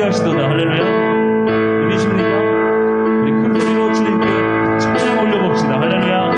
하시도다. 할렐루야. 믿으십니까? 우리 큰 소리로 주님께 찬양 올려봅시다. 할렐루야.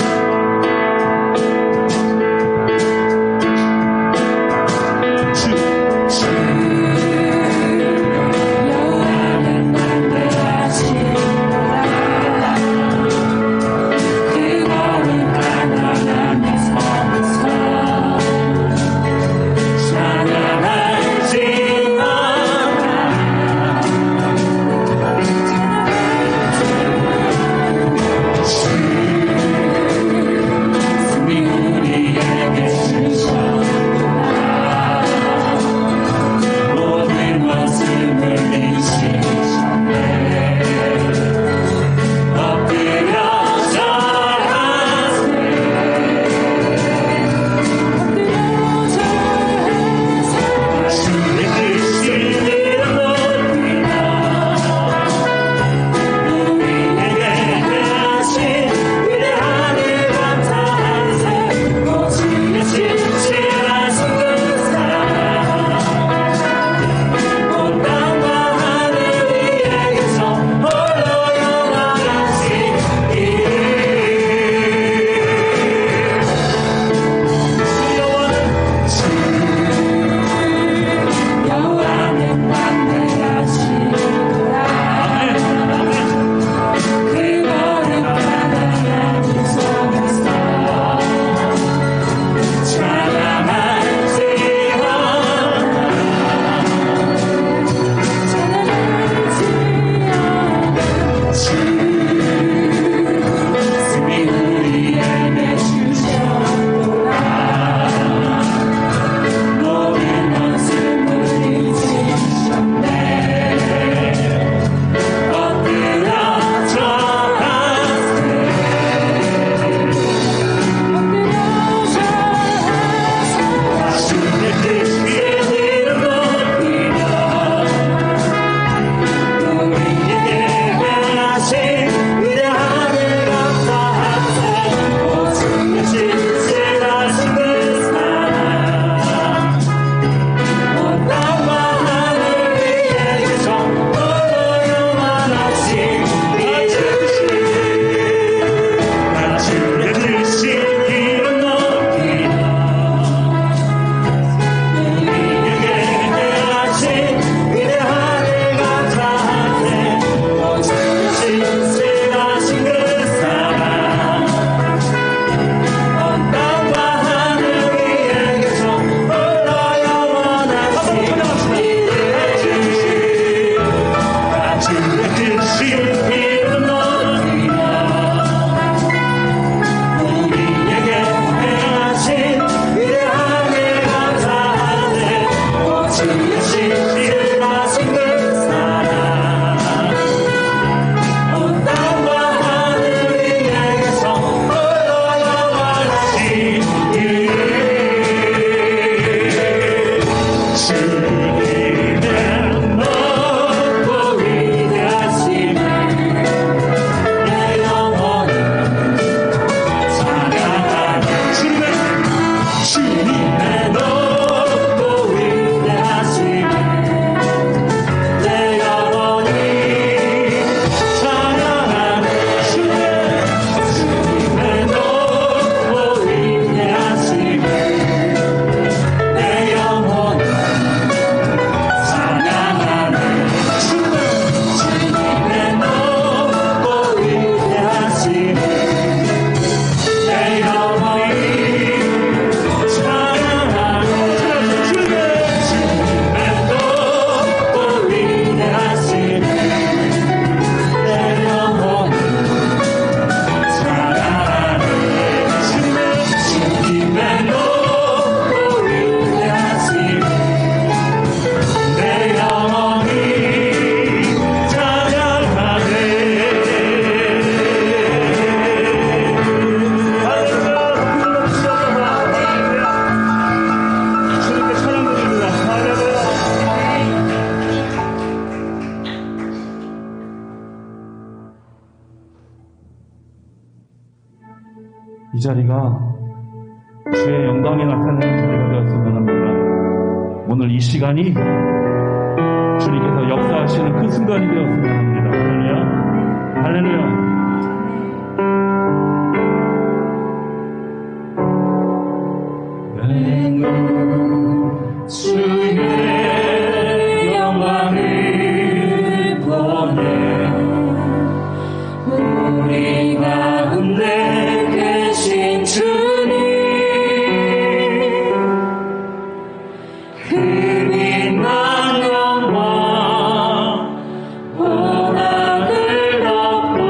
이 자리가 주의 영광이 나타나는 자리가 되었으면 합니다. 오늘 이 시간이 주님께서 역사하시는 기뻐하시는 그 순간이 되었으면 합니다. 할렐루야. 할렐루야. 주의 영광을 보내 우리 가운데 계신 주님 그 빛난 영광 오락을 덮고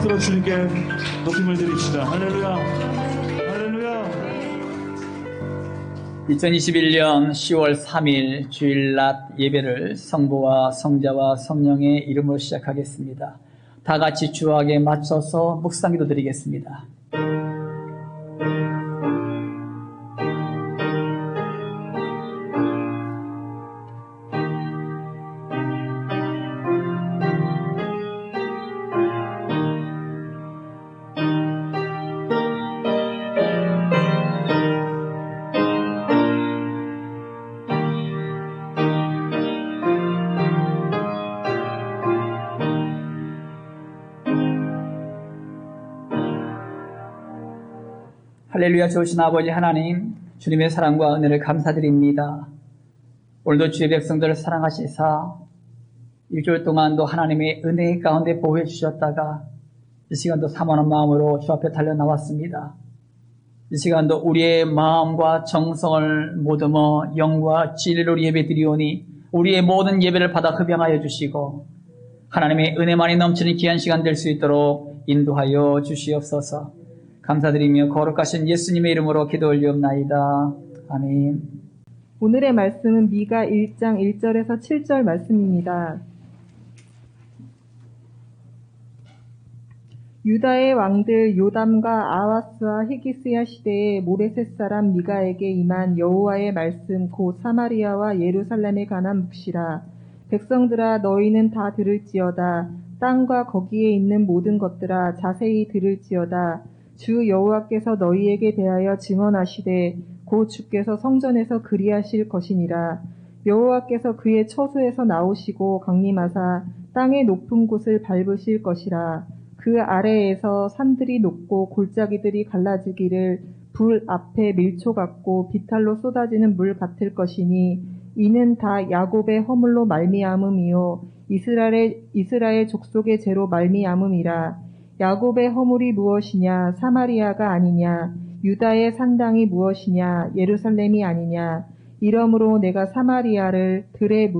박수로 주님께 높임을 드립시다. 할렐루야. 할렐루야. 2021년 10월 3일 주일 낮 예배를 성부와 성자와 성령의 이름으로 시작하겠습니다. 다 같이 주악에 맞춰서 묵상기도 드리겠습니다. 할렐루야. 좋으신 아버지 하나님, 주님의 사랑과 은혜를 감사드립니다. 오늘도 주의 백성들을 사랑하시사 일주일 동안도 하나님의 은혜 가운데 보호해 주셨다가 이 시간도 사모하는 마음으로 주 앞에 달려나왔습니다. 이 시간도 우리의 마음과 정성을 모듬어 영과 진리로 예배드리오니 우리의 모든 예배를 받아 흡양하여 주시고 하나님의 은혜만이 넘치는 귀한 시간 될 수 있도록 인도하여 주시옵소서. 감사드리며 거룩하신 예수님의 이름으로 기도 올리옵나이다. 아멘. 오늘의 말씀은 미가 1장 1절에서 7절 말씀입니다. 유다의 왕들 요담과 아하스와 히기스야 시대에 모레셋 사람 미가에게 임한 여호와의 말씀 곧 사마리아와 예루살렘에 관한 묵시라. 백성들아 너희는 다 들을지어다. 땅과 거기에 있는 모든 것들아 자세히 들을지어다. 주 여호와께서 너희에게 대하여 증언하시되 곧 주께서 성전에서 그리하실 것이니라. 여호와께서 그의 처소에서 나오시고 강림하사 땅의 높은 곳을 밟으실 것이라. 그 아래에서 산들이 높고 골짜기들이 갈라지기를 불 앞에 밀초 같고 비탈로 쏟아지는 물 같을 것이니 이는 다 야곱의 허물로 말미암음이요 이스라엘 족속의 죄로 말미암음이라. 야곱의 허물이 무엇이냐? 사마리아가 아니냐? 유다의 산당이 무엇이냐? 예루살렘이 아니냐? 이러므로 내가 사마리아를 들의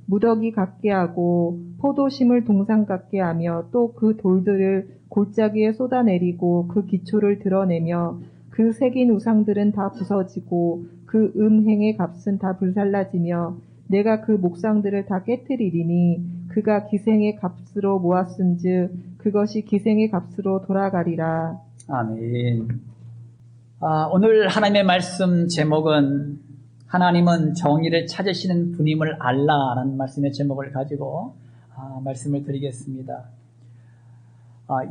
무더기 같게 하고 포도심을 동산 같게 하며 또 그 돌들을 골짜기에 쏟아내리고 그 기초를 드러내며 그 새긴 우상들은 다 부서지고 그 음행의 값은 다 불살라지며 내가 그 목상들을 다 깨뜨리리니 그가 기생의 값으로 모았은즉 그것이 기생의 값으로 돌아가리라. 아멘. 오늘 하나님의 말씀 제목은 하나님은 정의를 찾으시는 분임을 알라라는 말씀의 제목을 가지고 말씀을 드리겠습니다.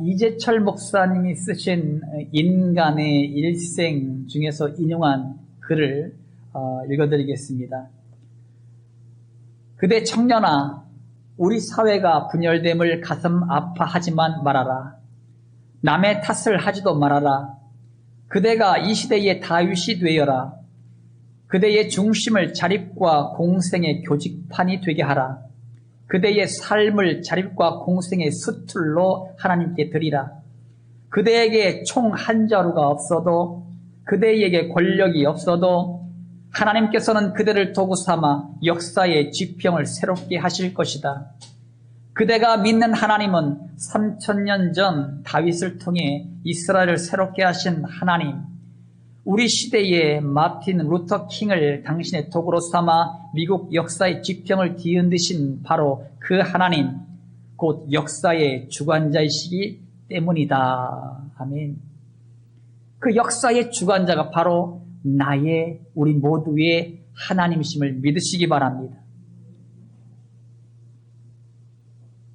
이재철 목사님이 쓰신 인간의 일생 중에서 인용한 글을 읽어드리겠습니다. 그대 청년아, 우리 사회가 분열됨을 가슴 아파하지만 말아라. 남의 탓을 하지도 말아라. 그대가 이 시대의 다윗이 되어라. 그대의 중심을 자립과 공생의 교직판이 되게 하라. 그대의 삶을 자립과 공생의 수틀로 하나님께 드리라. 그대에게 총 한 자루가 없어도, 그대에게 권력이 없어도 하나님께서는 그대를 도구 삼아 역사의 지평을 새롭게 하실 것이다. 그대가 믿는 하나님은 3000년 전 다윗을 통해 이스라엘을 새롭게 하신 하나님, 우리 시대의 마틴 루터 킹을 당신의 도구로 삼아 미국 역사의 지평을 뒤흔드신 바로 그 하나님, 곧 역사의 주관자이시기 때문이다. 아멘. 그 역사의 주관자가 바로 나의, 우리 모두의 하나님이심을 믿으시기 바랍니다.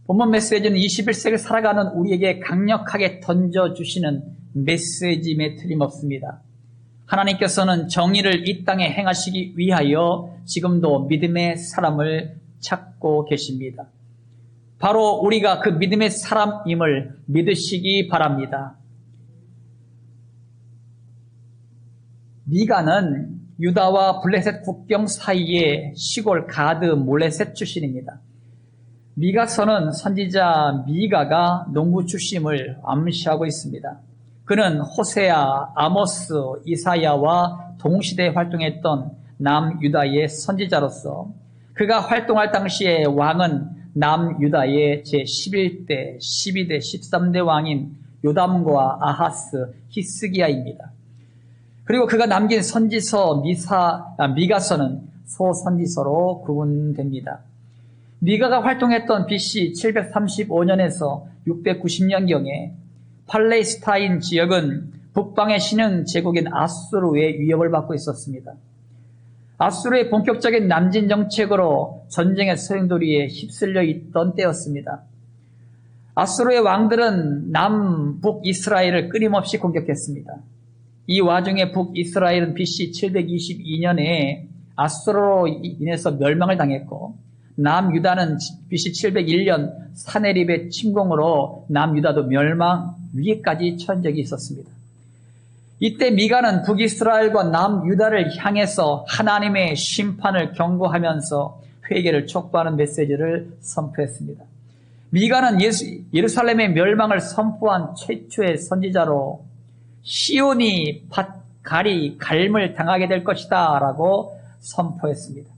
본문 메시지는 21세기를 살아가는 우리에게 강력하게 던져주시는 메시지임에 틀림없습니다. 하나님께서는 정의를 이 땅에 행하시기 위하여 지금도 믿음의 사람을 찾고 계십니다. 바로 우리가 그 믿음의 사람임을 믿으시기 바랍니다. 미가는 유다와 블레셋 국경 사이의 시골 가드 몰레셋 출신입니다. 미가서는 선지자 미가가 농부 출신을 암시하고 있습니다. 그는 호세아, 아모스, 이사야와 동시대에 활동했던 남유다의 선지자로서 그가 활동할 당시에 왕은 남유다의 제11대, 12대, 13대 왕인 요담과 아하스, 히스기야입니다. 그리고 그가 남긴 선지서 미가서는 소선지서로 구분됩니다. 미가가 활동했던 BC 735년에서 690년경에 팔레스타인 지역은 북방의 신흥 제국인 아수르의 위협을 받고 있었습니다. 아수르의 본격적인 남진 정책으로 전쟁의 소용돌이에 휩쓸려 있던 때였습니다. 아수르의 왕들은 남북 이스라엘을 끊임없이 공격했습니다. 이 와중에 북이스라엘은 BC 722년에 아수르로 인해서 멸망을 당했고, 남유다는 BC 701년 사네립의 침공으로 남유다도 멸망 위기까지 처한 적이 있었습니다. 이때 미가는 북이스라엘과 남유다를 향해서 하나님의 심판을 경고하면서 회개를 촉구하는 메시지를 선포했습니다. 미가는 예루살렘의 멸망을 선포한 최초의 선지자로 시온이 밭갈이 갈물 당하게 될 것이다 라고 선포했습니다.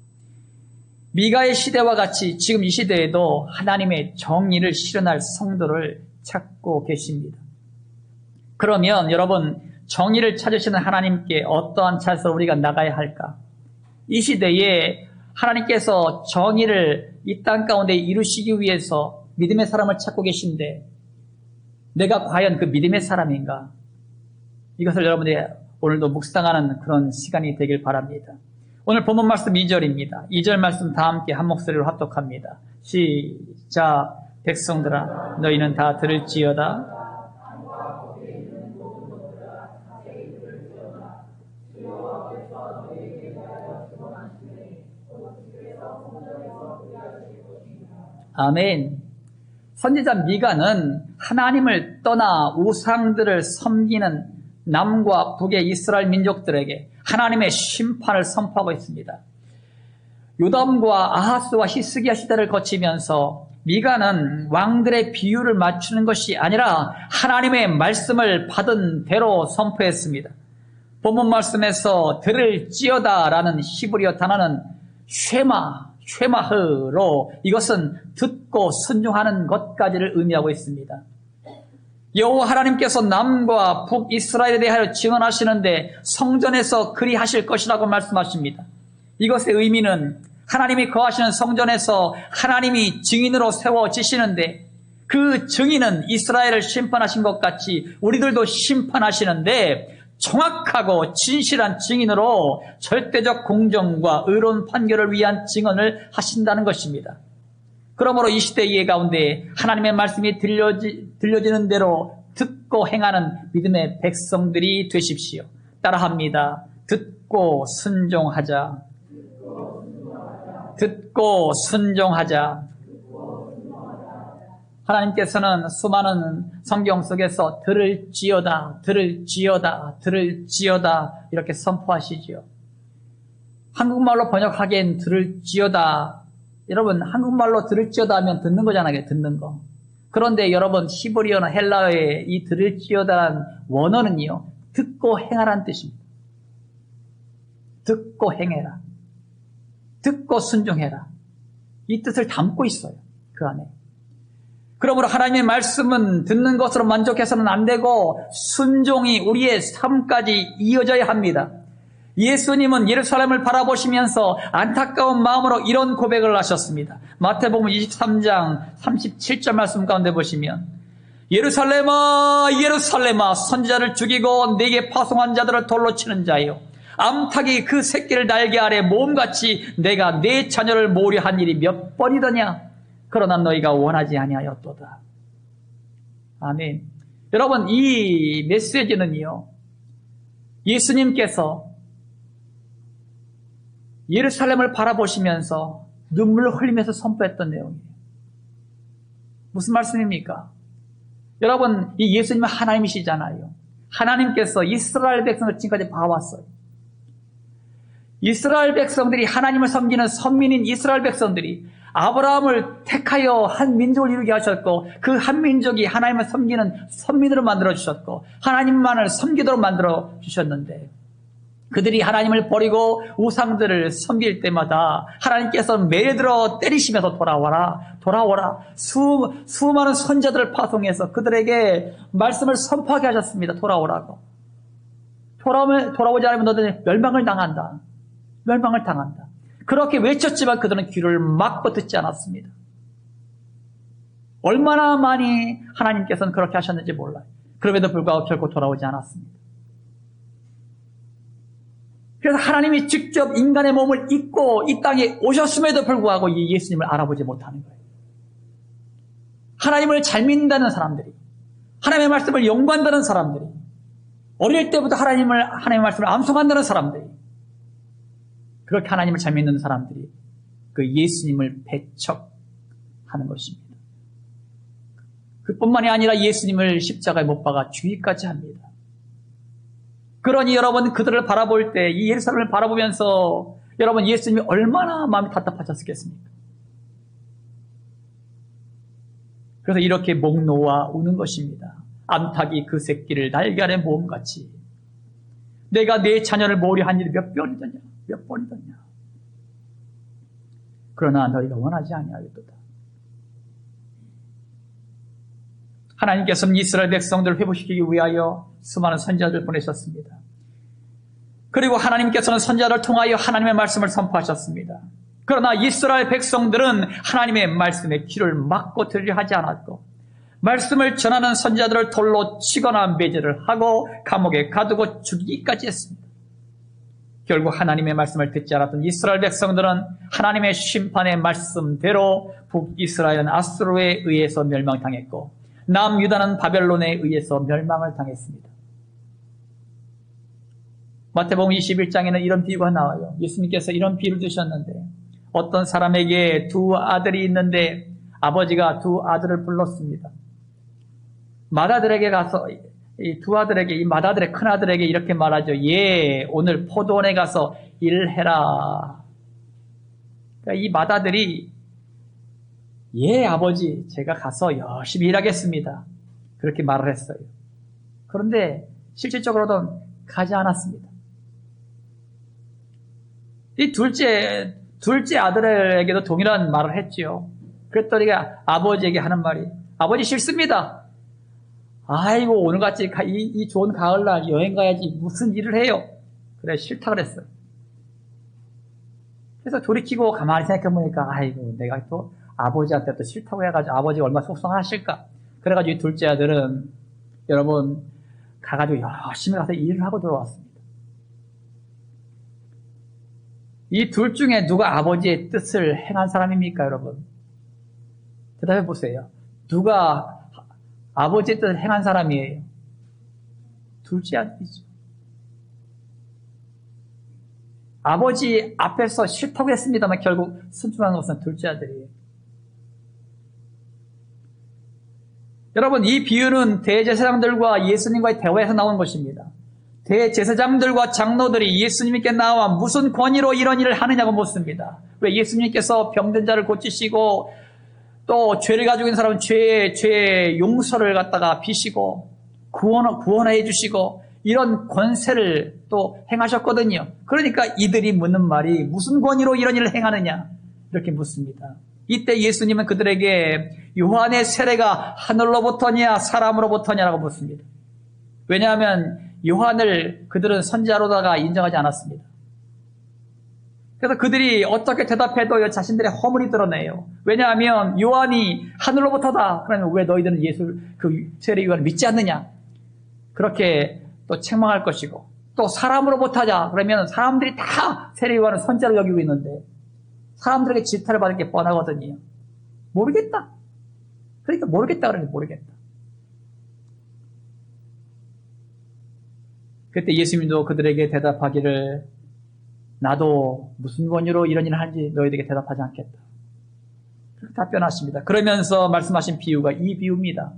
미가의 시대와 같이 지금 이 시대에도 하나님의 정의를 실현할 성도를 찾고 계십니다. 그러면 여러분, 정의를 찾으시는 하나님께 어떠한 차에서 우리가 나가야 할까? 이 시대에 하나님께서 정의를 이 땅 가운데 이루시기 위해서 믿음의 사람을 찾고 계신데 내가 과연 그 믿음의 사람인가? 이것을 여러분들이 오늘도 묵상하는 그런 시간이 되길 바랍니다. 오늘 본문 말씀 2절입니다. 2절 말씀 다 함께 한 목소리로 합독합니다. 시작. 백성들아 너희는 다 들을지어다. 아멘. 선지자 미가는 하나님을 떠나 우상들을 섬기는 남과 북의 이스라엘 민족들에게 하나님의 심판을 선포하고 있습니다. 요담과 아하스와 히스기야 시대를 거치면서 미가는 왕들의 비유를 맞추는 것이 아니라 하나님의 말씀을 받은 대로 선포했습니다. 본문 말씀에서 들을지어다 라는 히브리어 단어는 쉐마흐로 이것은 듣고 순종하는 것까지를 의미하고 있습니다. 여호와 하나님께서 남과 북이스라엘에 대하여 증언하시는데 성전에서 그리하실 것이라고 말씀하십니다. 이것의 의미는 하나님이 거하시는 성전에서 하나님이 증인으로 세워지시는데 그 증인은 이스라엘을 심판하신 것 같이 우리들도 심판하시는데 정확하고 진실한 증인으로 절대적 공정과 의로운 판결을 위한 증언을 하신다는 것입니다. 그러므로 이 시대 이해 가운데 하나님의 말씀이 들려지는 대로 듣고 행하는 믿음의 백성들이 되십시오. 따라합니다. 듣고 순종하자. 듣고 순종하자. 하나님께서는 수많은 성경 속에서 들을지어다, 들을지어다, 들을지어다 이렇게 선포하시지요. 한국말로 번역하기엔 들을지어다. 여러분 한국말로 들을지어다 하면 듣는 거잖아요. 듣는 거. 그런데 여러분 히브리어나 헬라어의 이 들을지어다라는 원어는요. 듣고 행하라는 뜻입니다. 듣고 행해라. 듣고 순종해라. 이 뜻을 담고 있어요. 그 안에. 그러므로 하나님의 말씀은 듣는 것으로 만족해서는 안 되고 순종이 우리의 삶까지 이어져야 합니다. 예수님은 예루살렘을 바라보시면서 안타까운 마음으로 이런 고백을 하셨습니다. 마태복음 23장 37절 말씀 가운데 보시면 예루살렘아 예루살렘아 선지자를 죽이고 네게 파송한 자들을 돌로 치는 자여 암탉이 그 새끼를 날개 아래 모음같이 내가 네 자녀를 모으려 한 일이 몇 번이더냐. 그러나 너희가 원하지 아니하였도다. 아멘. 여러분 이 메시지는요. 예수님께서 예루살렘을 바라보시면서 눈물을 흘리면서 선포했던 내용이에요. 무슨 말씀입니까? 여러분 이 예수님은 하나님이시잖아요. 하나님께서 이스라엘 백성을 지금까지 봐왔어요. 이스라엘 백성들이 하나님을 섬기는 선민인 이스라엘 백성들이 아브라함을 택하여 한 민족을 이루게 하셨고 그 한 민족이 하나님을 섬기는 선민으로 만들어주셨고 하나님만을 섬기도록 만들어주셨는데 그들이 하나님을 버리고 우상들을 섬길 때마다 하나님께서 매들어 때리시면서 돌아와라, 돌아오라. 수많은 선자들을 파송해서 그들에게 말씀을 선포하게 하셨습니다. 돌아오라고. 돌아오지 않으면 너희들은 멸망을 당한다. 멸망을 당한다. 그렇게 외쳤지만 그들은 귀를 막고 듣지 않았습니다. 얼마나 많이 하나님께서는 그렇게 하셨는지 몰라요. 그럼에도 불구하고 결코 돌아오지 않았습니다. 그래서 하나님이 직접 인간의 몸을 입고 이 땅에 오셨음에도 불구하고 이 예수님을 알아보지 못하는 거예요. 하나님을 잘 믿는다는 사람들이, 하나님의 말씀을 연구한다는 사람들이, 어릴 때부터 하나님의 말씀을 암송한다는 사람들이, 그렇게 하나님을 잘 믿는 사람들이 그 예수님을 배척하는 것입니다. 그뿐만이 아니라 예수님을 십자가에 못 박아 죽이기까지 합니다. 그러니 여러분 그들을 바라볼 때 이 예루살렘을 바라보면서 여러분 예수님이 얼마나 마음이 답답하셨겠습니까? 그래서 이렇게 목 놓아 우는 것입니다. 암탉이 그 새끼를 날개 아래 모음같이 내가 내 자녀를 모으려 한 일이 몇 번이더냐 몇 번이더냐. 그러나 너희가 원하지 아니하였도다. 하나님께서는 이스라엘 백성들을 회복시키기 위하여 수많은 선지자들을 보내셨습니다. 그리고 하나님께서는 선지자를 통하여 하나님의 말씀을 선포하셨습니다. 그러나 이스라엘 백성들은 하나님의 말씀에 귀를 막고 들으려 하지 않았고 말씀을 전하는 선지자들을 돌로 치거나 매질을 하고 감옥에 가두고 죽이기까지 했습니다. 결국 하나님의 말씀을 듣지 않았던 이스라엘 백성들은 하나님의 심판의 말씀대로 북이스라엘은 아수르에 의해서 멸망당했고 남유다는 바벨론에 의해서 멸망을 당했습니다. 마태복음 21장에는 이런 비유가 나와요. 예수님께서 이런 비유를 주셨는데 어떤 사람에게 두 아들이 있는데 아버지가 두 아들을 불렀습니다. 맏아들에게 가서 이 두 아들에게 이 맏아들의 큰아들에게 이렇게 말하죠. 예, 오늘 포도원에 가서 일해라. 그러니까 이 맏아들이 예, 아버지, 제가 가서 열심히 일하겠습니다. 그렇게 말을 했어요. 그런데 실질적으로는 가지 않았습니다. 이 둘째 아들에게도 동일한 말을 했지요. 그랬더니 아버지에게 하는 말이 아버지 싫습니다. 아이고 오늘같이 이 좋은 가을날 여행 가야지 무슨 일을 해요. 그래 싫다 그랬어요. 그래서 돌이키고 가만히 생각해보니까 아이고 내가 또 아버지한테 또 싫다고 해가지고 아버지가 얼마나 속상하실까. 그래가지고 이 둘째 아들은 여러분 가가지고 열심히 가서 일을 하고 들어왔습니다. 이 둘 중에 누가 아버지의 뜻을 행한 사람입니까 여러분? 대답해 보세요. 누가 아버지의 뜻을 행한 사람이에요? 둘째 아들이죠. 아버지 앞에서 싫다고 했습니다만 결국 순종한 것은 둘째 아들이에요. 여러분 이 비유는 대제사장들과 예수님과의 대화에서 나온 것입니다. 대제사장들과 장로들이 예수님께 나와 무슨 권위로 이런 일을 하느냐고 묻습니다. 왜 예수님께서 병든 자를 고치시고 또 죄를 가지고 있는 사람은 죄의 용서를 갖다가 비시고 구원해 주시고 이런 권세를 또 행하셨거든요. 그러니까 이들이 묻는 말이 무슨 권위로 이런 일을 행하느냐 이렇게 묻습니다. 이때 예수님은 그들에게 요한의 세례가 하늘로부터냐 사람으로부터냐라고 묻습니다. 왜냐하면 요한을 그들은 선지자로다가 인정하지 않았습니다. 그래서 그들이 어떻게 대답해도 자신들의 허물이 드러내요. 왜냐하면 요한이 하늘로부터다. 그러면 왜 너희들은 그 세례 요한을 믿지 않느냐? 그렇게 또 책망할 것이고 또 사람으로부터냐? 그러면 사람들이 다 세례 요한을 선지자로 여기고 있는데 사람들에게 질타를 받을 게 뻔하거든요. 모르겠다. 그러니까 모르겠다 그러니 모르겠다. 그때 예수님도 그들에게 대답하기를 나도 무슨 권유로 이런 일을 하는지 너희들에게 대답하지 않겠다. 그렇게 답변하십니다. 그러면서 말씀하신 비유가 이 비유입니다.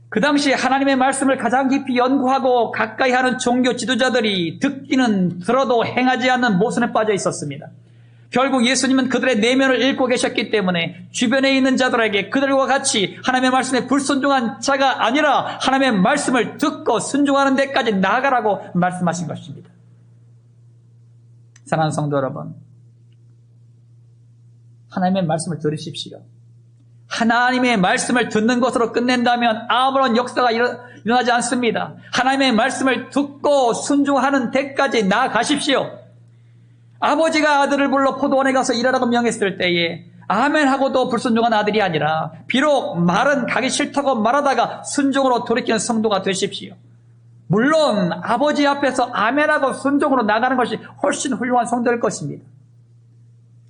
그 당시 하나님의 말씀을 가장 깊이 연구하고 가까이 하는 종교 지도자들이 듣기는 들어도 행하지 않는 모순에 빠져 있었습니다. 결국 예수님은 그들의 내면을 읽고 계셨기 때문에 주변에 있는 자들에게 그들과 같이 하나님의 말씀에 불순종한 자가 아니라 하나님의 말씀을 듣고 순종하는 데까지 나아가라고 말씀하신 것입니다. 사랑하는 성도 여러분, 하나님의 말씀을 들으십시오. 하나님의 말씀을 듣는 것으로 끝낸다면 아무런 역사가 일어나지 않습니다. 하나님의 말씀을 듣고 순종하는 데까지 나아가십시오. 아버지가 아들을 불러 포도원에 가서 일하라고 명했을 때에 아멘하고도 불순종한 아들이 아니라 비록 말은 가기 싫다고 말하다가 순종으로 돌이키는 성도가 되십시오. 물론 아버지 앞에서 아멘하고 순종으로 나가는 것이 훨씬 훌륭한 성도일 것입니다.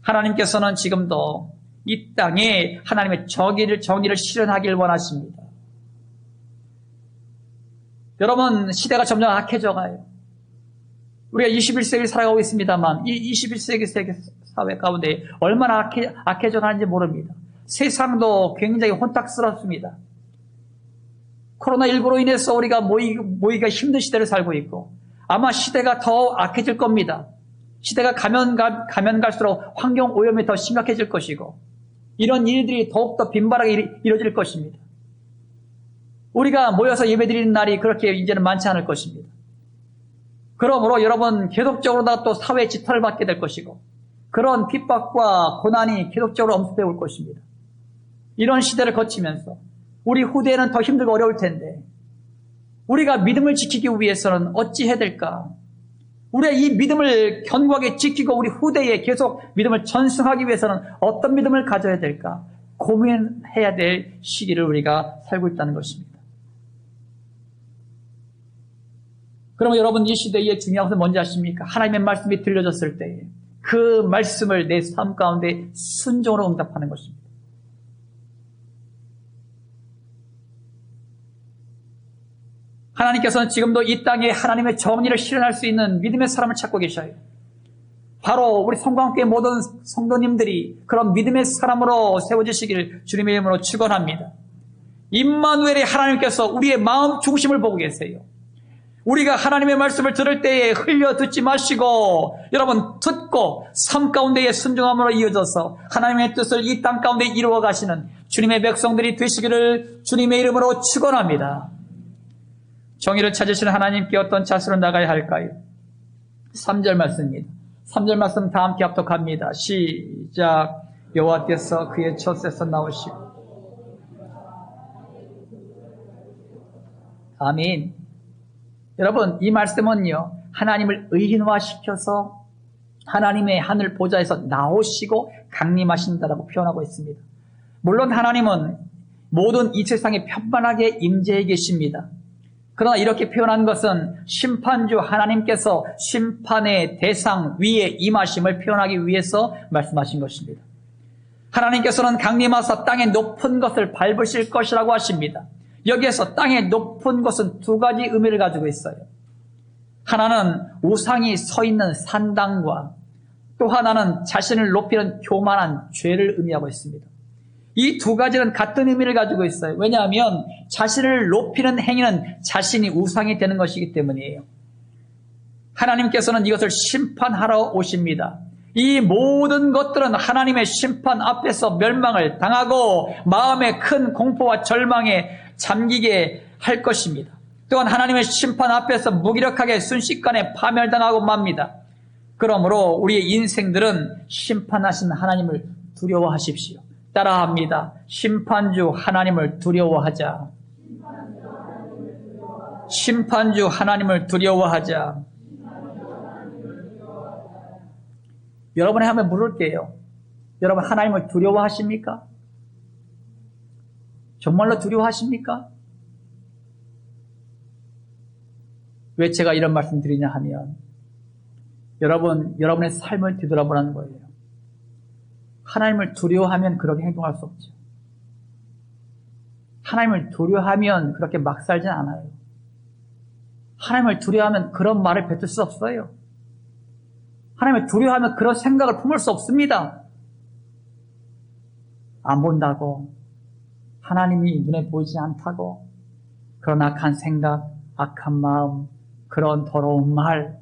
하나님께서는 지금도 이 땅에 하나님의 정의를 실현하길 원하십니다. 여러분, 시대가 점점 악해져 가요. 우리가 21세기를 살아가고 있습니다만 이 21세기 사회 가운데 얼마나 악해져 가는지 모릅니다. 세상도 굉장히 혼탁스럽습니다. 코로나19로 인해서 우리가 모이기가 힘든 시대를 살고 있고 아마 시대가 더 악해질 겁니다. 시대가 가면 갈수록 환경 오염이 더 심각해질 것이고 이런 일들이 더욱더 빈발하게 이루어질 것입니다. 우리가 모여서 예배드리는 날이 그렇게 이제는 많지 않을 것입니다. 그러므로 여러분 계속적으로 또 사회의 지탄을 받게 될 것이고 그런 핍박과 고난이 계속적으로 엄습해 올 것입니다. 이런 시대를 거치면서 우리 후대에는 더 힘들고 어려울 텐데 우리가 믿음을 지키기 위해서는 어찌 해야 될까? 우리의 이 믿음을 견고하게 지키고 우리 후대에 계속 믿음을 전승하기 위해서는 어떤 믿음을 가져야 될까? 고민해야 될 시기를 우리가 살고 있다는 것입니다. 그러면 여러분 이 시대의 중요한 것은 뭔지 아십니까? 하나님의 말씀이 들려졌을 때 그 말씀을 내 삶 가운데 순종으로 응답하는 것입니다. 하나님께서는 지금도 이 땅에 하나님의 정의를 실현할 수 있는 믿음의 사람을 찾고 계셔요. 바로 우리 성광교회 모든 성도님들이 그런 믿음의 사람으로 세워지시기를 주님의 이름으로 축원합니다. 임마누엘의 하나님께서 우리의 마음 중심을 보고 계세요. 우리가 하나님의 말씀을 들을 때에 흘려 듣지 마시고 여러분 듣고 삶 가운데의 순종함으로 이어져서 하나님의 뜻을 이 땅 가운데 이루어 가시는 주님의 백성들이 되시기를 주님의 이름으로 축원합니다. 정의를 찾으시는 하나님께 어떤 자세로 나가야 할까요? 3절 말씀입니다. 3절 말씀 다 함께 합독합니다. 시작. 여호와께서 그의 젖에서 나오시고 아멘. 여러분 이 말씀은요 하나님을 의인화시켜서 하나님의 하늘 보좌에서 나오시고 강림하신다라고 표현하고 있습니다. 물론 하나님은 모든 이 세상에 편만하게 임재해 계십니다. 그러나 이렇게 표현한 것은 심판주 하나님께서 심판의 대상 위에 임하심을 표현하기 위해서 말씀하신 것입니다. 하나님께서는 강림하사 땅의 높은 것을 밟으실 것이라고 하십니다. 여기에서 땅의 높은 것은 두 가지 의미를 가지고 있어요. 하나는 우상이 서 있는 산당과 또 하나는 자신을 높이는 교만한 죄를 의미하고 있습니다. 이 두 가지는 같은 의미를 가지고 있어요. 왜냐하면 자신을 높이는 행위는 자신이 우상이 되는 것이기 때문이에요. 하나님께서는 이것을 심판하러 오십니다. 이 모든 것들은 하나님의 심판 앞에서 멸망을 당하고 마음의 큰 공포와 절망에 잠기게 할 것입니다. 또한 하나님의 심판 앞에서 무기력하게 순식간에 파멸당하고 맙니다. 그러므로 우리의 인생들은 심판하신 하나님을 두려워하십시오. 따라합니다. 심판주 하나님을 두려워하자. 심판주 하나님을 두려워하자. 여러분이 한번 물을게요. 여러분 하나님을 두려워하십니까? 정말로 두려워하십니까? 왜 제가 이런 말씀 드리냐 하면 여러분의 삶을 뒤돌아보라는 거예요. 하나님을 두려워하면 그렇게 행동할 수 없죠. 하나님을 두려워하면 그렇게 막 살진 않아요. 하나님을 두려워하면 그런 말을 뱉을 수 없어요. 하나님을 두려워하면 그런 생각을 품을 수 없습니다. 안 본다고, 하나님이 눈에 보이지 않다고, 그런 악한 생각, 악한 마음, 그런 더러운 말,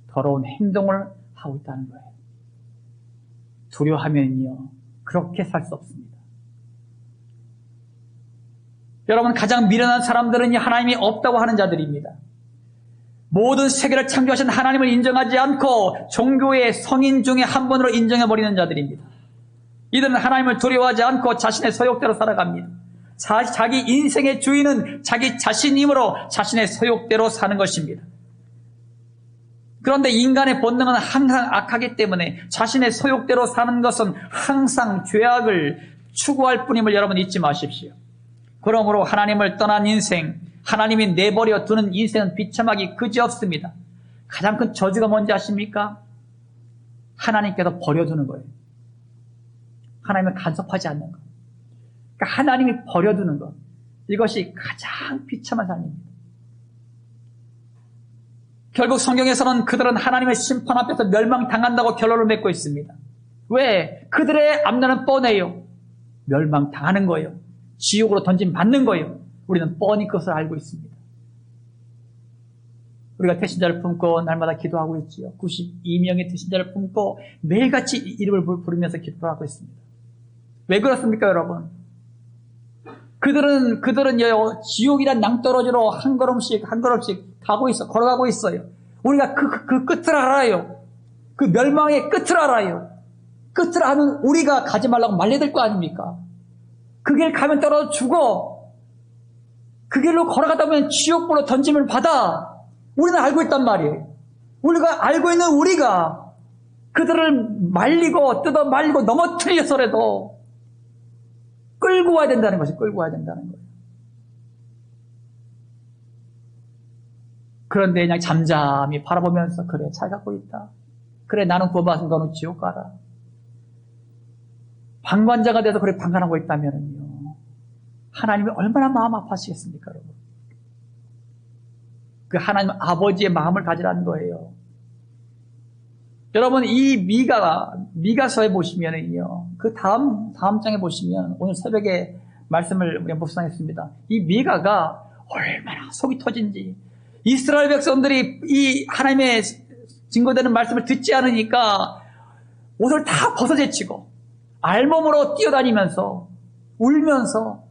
더러운 행동을 하고 있다는 거예요. 두려워하면요, 그렇게 살 수 없습니다. 여러분, 가장 미련한 사람들은 하나님이 없다고 하는 자들입니다. 모든 세계를 창조하신 하나님을 인정하지 않고 종교의 성인 중에 한 분으로 인정해버리는 자들입니다. 이들은 하나님을 두려워하지 않고 자신의 소욕대로 살아갑니다. 자기 인생의 주인은 자기 자신이므로 자신의 소욕대로 사는 것입니다. 그런데 인간의 본능은 항상 악하기 때문에 자신의 소욕대로 사는 것은 항상 죄악을 추구할 뿐임을 여러분 잊지 마십시오. 그러므로 하나님을 떠난 인생, 하나님이 내버려 두는 인생은 비참하기 그지없습니다. 가장 큰 저주가 뭔지 아십니까? 하나님께서 버려두는 거예요. 하나님을 간섭하지 않는 것. 그러니까 하나님이 버려두는 것. 이것이 가장 비참한 삶입니다. 결국 성경에서는 그들은 하나님의 심판 앞에서 멸망당한다고 결론을 맺고 있습니다. 왜? 그들의 앞날은 뻔해요. 멸망당하는 거예요. 지옥으로 던짐받는 거예요. 우리는 뻔히 그것을 알고 있습니다. 우리가 태신자를 품고 날마다 기도하고 있지요. 92명의 태신자를 품고 매일같이 이름을 부르면서 기도를 하고 있습니다. 왜 그렇습니까, 여러분? 그들은 지옥이란 낭떠러지로 한 걸음씩 걸어가고 있어요. 우리가 그 끝을 알아요. 그 멸망의 끝을 알아요. 끝을 아는 우리가 가지 말라고 말려야 될 거 아닙니까? 그 길 가면 떨어져 죽어. 그 길로 걸어가다 보면 지옥불로 던짐을 받아. 우리는 알고 있단 말이에요. 우리가 알고 있는 우리가 그들을 말리고 뜯어 말리고 넘어뜨려서라도 끌고 와야 된다는 것이 끌고 와야 된다는 거예요. 그런데 그냥 잠잠히 바라보면서 그래 잘 갖고 있다. 그래 나는 구원받은 너는 지옥 가라. 방관자가 돼서 그렇게 방관하고 있다면요. 하나님이 얼마나 마음 아파하시겠습니까, 여러분? 그 하나님 아버지의 마음을 가지라는 거예요. 여러분, 이 미가서에 보시면은요, 그 다음 장에 보시면, 오늘 새벽에 말씀을 우리가 묵상했습니다. 이 미가가 얼마나 속이 터진지, 이스라엘 백성들이 이 하나님의 증거되는 말씀을 듣지 않으니까 옷을 다 벗어제치고, 알몸으로 뛰어다니면서, 울면서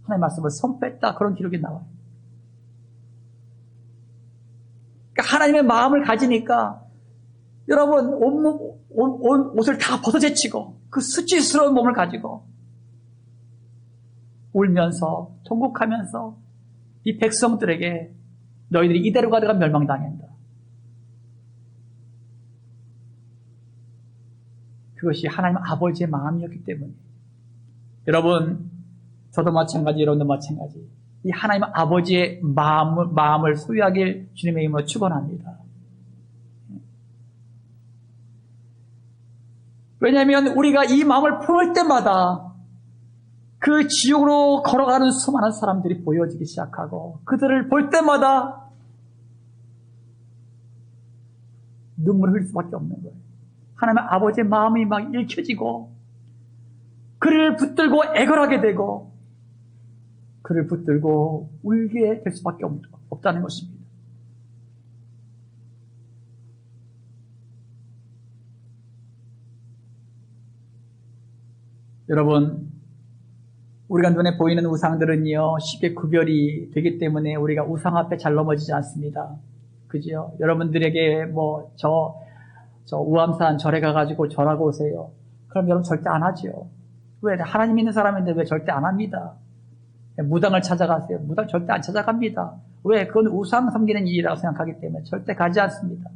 하나님의 말씀을 선포했다. 그런 기록이 나와요. 그러니까 하나님의 마음을 가지니까, 여러분, 옷을 다 벗어제치고, 그 수치스러운 몸을 가지고, 울면서, 통곡하면서, 이 백성들에게 너희들이 이대로 가다가 멸망당한다. 그것이 하나님 아버지의 마음이었기 때문에. 여러분, 저도 마찬가지, 여러분도 마찬가지. 이 하나님 아버지의 마음을 소유하길 주님의 이름으로 축원합니다. 왜냐하면 우리가 이 마음을 품을 때마다 그 지옥으로 걸어가는 수많은 사람들이 보여지기 시작하고 그들을 볼 때마다 눈물을 흘릴 수밖에 없는 거예요. 하나님의 아버지의 마음이 막 읽혀지고 그를 붙들고 애걸하게 되고 그를 붙들고 울게 될 수밖에 없다는 것입니다. 여러분, 우리가 눈에 보이는 우상들은요, 쉽게 구별이 되기 때문에 우리가 우상 앞에 잘 넘어지지 않습니다. 그죠? 여러분들에게 저 우암산 절에 가가지고 절하고 오세요. 그럼 여러분 절대 안 하죠. 왜? 하나님 믿는 사람인데 왜 절대 안 합니다. 무당을 찾아가세요. 무당 절대 안 찾아갑니다. 왜? 그건 우상 섬기는 일이라고 생각하기 때문에 절대 가지 않습니다.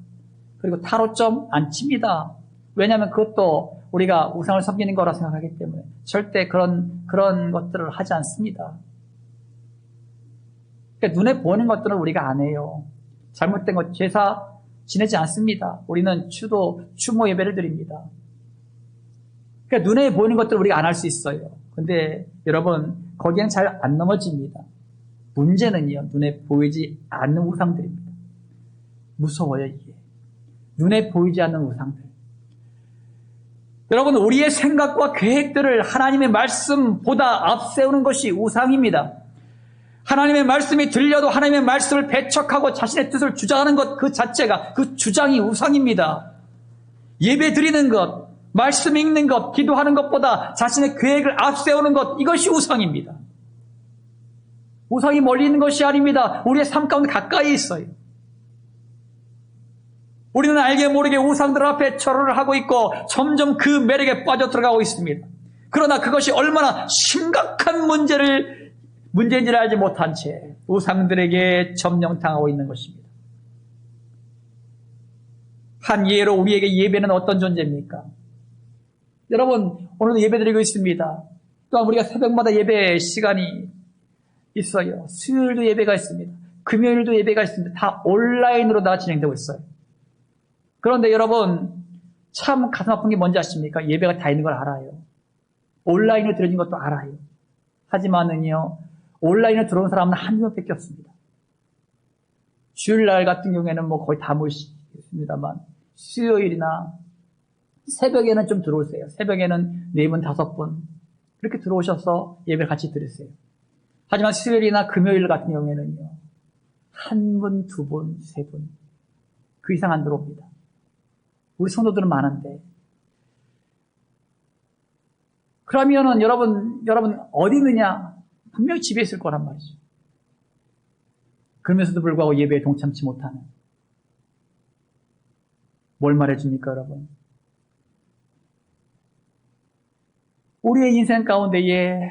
그리고 타로점 안 칩니다. 왜냐하면 그것도 우리가 우상을 섬기는 거라 생각하기 때문에 절대 그런 것들을 하지 않습니다. 그러니까 눈에 보이는 것들은 우리가 안 해요. 잘못된 것, 제사 지내지 않습니다. 우리는 추모 예배를 드립니다. 그러니까 눈에 보이는 것들을 우리가 안 할 수 있어요. 근데 여러분, 거기는 잘 안 넘어집니다. 문제는요, 눈에 보이지 않는 우상들입니다. 무서워요, 이게. 눈에 보이지 않는 우상들. 여러분, 우리의 생각과 계획들을 하나님의 말씀보다 앞세우는 것이 우상입니다. 하나님의 말씀이 들려도 하나님의 말씀을 배척하고 자신의 뜻을 주장하는 것 그 자체가, 그 주장이 우상입니다. 예배 드리는 것, 말씀 읽는 것, 기도하는 것보다 자신의 계획을 앞세우는 것, 이것이 우상입니다. 우상이 멀리 있는 것이 아닙니다. 우리의 삶 가운데 가까이 있어요. 우리는 알게 모르게 우상들 앞에 절을 하고 있고 점점 그 매력에 빠져 들어가고 있습니다. 그러나 그것이 얼마나 심각한 문제인지를 알지 못한 채 우상들에게 점령당하고 있는 것입니다. 한 예로 우리에게 예배는 어떤 존재입니까? 여러분, 오늘도 예배 드리고 있습니다. 또한 우리가 새벽마다 예배 시간이 있어요. 수요일도 예배가 있습니다. 금요일도 예배가 있습니다. 다 온라인으로 다 진행되고 있어요. 그런데 여러분, 참 가슴 아픈 게 뭔지 아십니까? 예배가 다 있는 걸 알아요. 온라인으로 들어진 것도 알아요. 하지만은요, 온라인으로 들어온 사람은 한두 명밖에 없습니다. 주일날 같은 경우에는 뭐 거의 다 모이겠습니다만, 수요일이나 새벽에는 좀 들어오세요. 새벽에는 4분, 5분 그렇게 들어오셔서 예배 같이 드리세요. 하지만 수요일이나 금요일 같은 경우에는요, 1분, 2분, 3분 그 이상 안 들어옵니다. 우리 성도들은 많은데. 그러면은 여러분 어디 있느냐? 분명히 집에 있을 거란 말이죠. 그러면서도 불구하고 예배에 동참치 못하는. 뭘 말해줍니까, 여러분? 우리의 인생 가운데에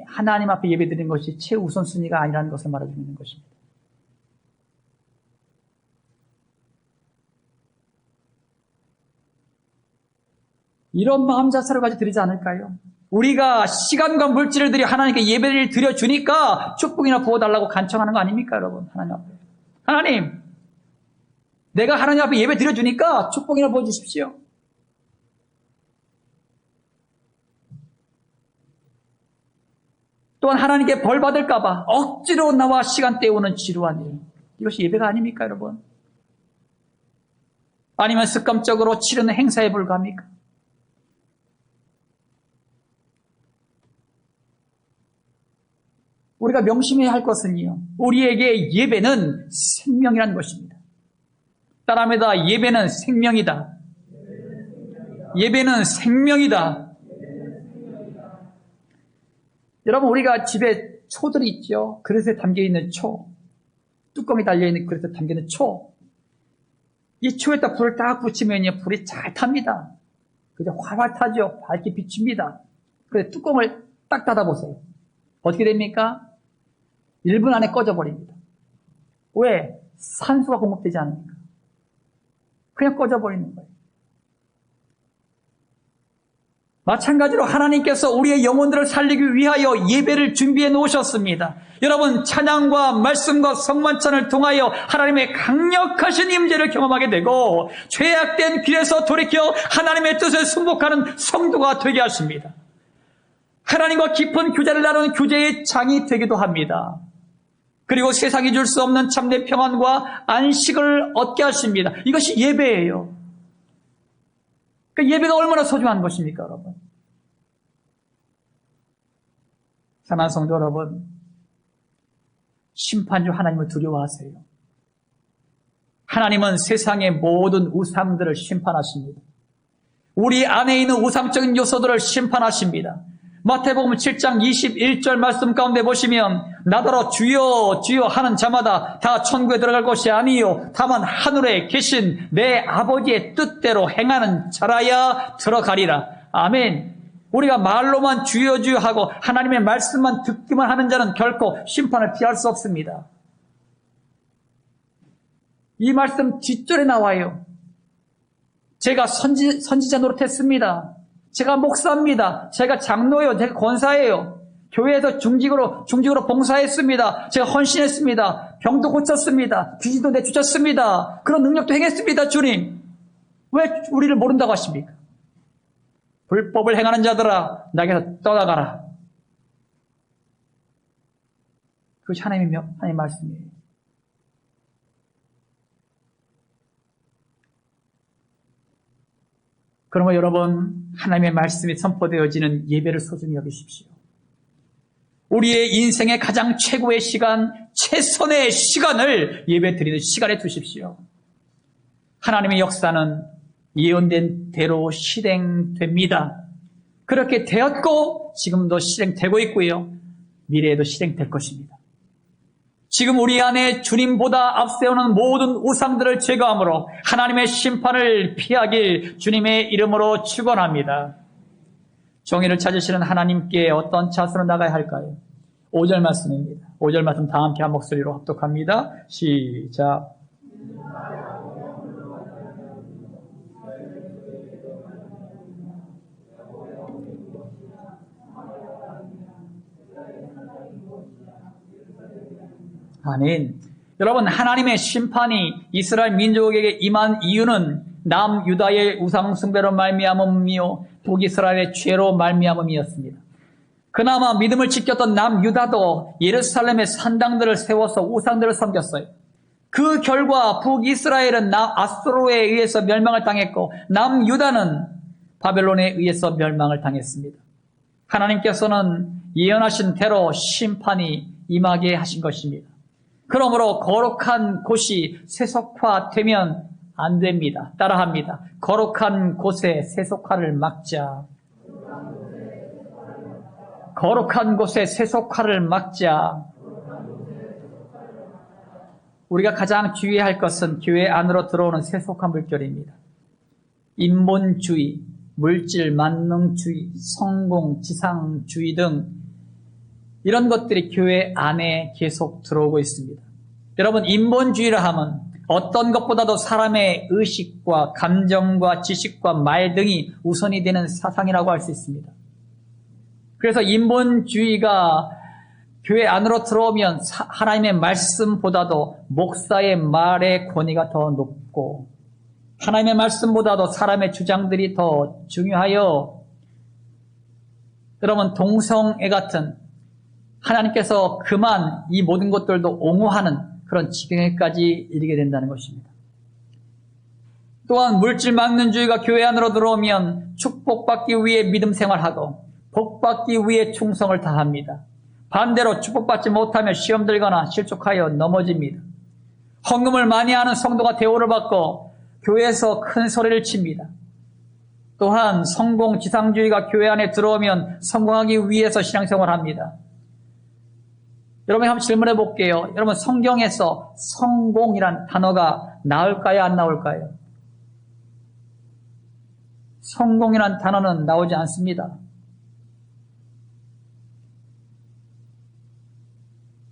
하나님 앞에 예배드리는 것이 최우선순위가 아니라는 것을 말해주고 있는 것입니다. 이런 마음 자세를 가지고 드리지 않을까요? 우리가 시간과 물질을 들여 하나님께 예배를 드려주니까 축복이나 부어달라고 간청하는 거 아닙니까, 여러분? 하나님 앞에. 하나님, 내가 하나님 앞에 예배 드려주니까 축복이나 부어주십시오. 또한 하나님께 벌 받을까봐 억지로 나와 시간 때우는 지루한 일. 이것이 예배가 아닙니까, 여러분? 아니면 습관적으로 치르는 행사에 불과합니까? 우리가 명심해야 할 것은요, 우리에게 예배는 생명이라는 것입니다. 따라합니다. 예배는 생명이다. 예배는 생명이다. 여러분, 우리가 집에 초들이 있죠. 그릇에 담겨있는 초, 뚜껑이 달려있는 그릇에 담겨있는 초. 이 초에다 불을 딱 붙이면요, 불이 잘 탑니다. 그죠? 활활 타죠. 밝게 비춥니다. 그런데 뚜껑을 딱 닫아보세요. 어떻게 됩니까? 1분 안에 꺼져버립니다. 왜? 산소가 공급되지 않으니까. 그냥 꺼져버리는 거예요. 마찬가지로 하나님께서 우리의 영혼들을 살리기 위하여 예배를 준비해 놓으셨습니다. 여러분, 찬양과 말씀과 성만찬을 통하여 하나님의 강력하신 임재를 경험하게 되고 죄악된 길에서 돌이켜 하나님의 뜻을 순복하는 성도가 되게 하십니다. 하나님과 깊은 교제를 나누는 교제의 장이 되기도 합니다. 그리고 세상이 줄 수 없는 참된 평안과 안식을 얻게 하십니다. 이것이 예배예요. 그러니까 예배가 얼마나 소중한 것입니까, 여러분? 사랑하는 성도 여러분, 심판주 하나님을 두려워하세요. 하나님은 세상의 모든 우상들을 심판하십니다. 우리 안에 있는 우상적인 요소들을 심판하십니다. 마태복음 7장 21절 말씀 가운데 보시면 나더러 주여 주여 하는 자마다 다 천국에 들어갈 것이 아니요 다만 하늘에 계신 내 아버지의 뜻대로 행하는 자라야 들어가리라. 아멘. 우리가 말로만 주여 주여 하고 하나님의 말씀만 듣기만 하는 자는 결코 심판을 피할 수 없습니다. 이 말씀 뒷절에 나와요. 제가 선지자 노릇했습니다. 제가 목사입니다. 제가 장로예요. 제가 권사예요. 교회에서 중직으로 봉사했습니다. 제가 헌신했습니다. 병도 고쳤습니다. 귀신도 내쫓았습니다. 그런 능력도 행했습니다. 주님, 왜 우리를 모른다고 하십니까? 불법을 행하는 자들아, 나에게서 떠나가라. 그것이 하나님의 말씀이에요. 그러면 여러분, 하나님의 말씀이 선포되어지는 예배를 소중히 여기십시오. 우리의 인생의 가장 최고의 시간, 최선의 시간을 예배 드리는 시간에 두십시오. 하나님의 역사는 예언된 대로 실행됩니다. 그렇게 되었고 지금도 실행되고 있고요. 미래에도 실행될 것입니다. 지금 우리 안에 주님보다 앞세우는 모든 우상들을 제거함으로 하나님의 심판을 피하길 주님의 이름으로 축원합니다. 정의를 찾으시는 하나님께 어떤 자세로 나가야 할까요? 5절 말씀입니다. 5절 말씀 다 함께 한 목소리로 합독합니다. 시작. 아멘. 여러분, 하나님의 심판이 이스라엘 민족에게 임한 이유는 남유다의 우상숭배로 말미암음이요 북이스라엘의 죄로 말미암음이었습니다. 그나마 믿음을 지켰던 남유다도 예루살렘의 산당들을 세워서 우상들을 섬겼어요. 그 결과 북이스라엘은 아수르에 의해서 멸망을 당했고 남유다는 바벨론에 의해서 멸망을 당했습니다. 하나님께서는 예언하신 대로 심판이 임하게 하신 것입니다. 그러므로 거룩한 곳이 세속화되면 안 됩니다. 따라합니다. 거룩한 곳에 세속화를 막자. 거룩한 곳에 세속화를 막자. 우리가 가장 주의해야 할 것은 교회 안으로 들어오는 세속화 물결입니다. 인본주의, 물질 만능주의, 성공, 지상주의 등 이런 것들이 교회 안에 계속 들어오고 있습니다. 여러분, 인본주의라 하면 어떤 것보다도 사람의 의식과 감정과 지식과 말 등이 우선이 되는 사상이라고 할 수 있습니다. 그래서 인본주의가 교회 안으로 들어오면 하나님의 말씀보다도 목사의 말의 권위가 더 높고 하나님의 말씀보다도 사람의 주장들이 더 중요하여 여러분 동성애 같은 하나님께서 그만 이 모든 것들도 옹호하는 그런 지경에까지 이르게 된다는 것입니다. 또한 물질 막론주의가 교회 안으로 들어오면 축복받기 위해 믿음 생활하고 복받기 위해 충성을 다합니다. 반대로 축복받지 못하며 시험 들거나 실족하여 넘어집니다. 헌금을 많이 하는 성도가 대우를 받고 교회에서 큰 소리를 칩니다. 또한 성공 지상주의가 교회 안에 들어오면 성공하기 위해서 신앙생활합니다. 여러분 한번 질문해 볼게요. 여러분 성경에서 성공이란 단어가 나올까요? 안 나올까요? 성공이란 단어는 나오지 않습니다.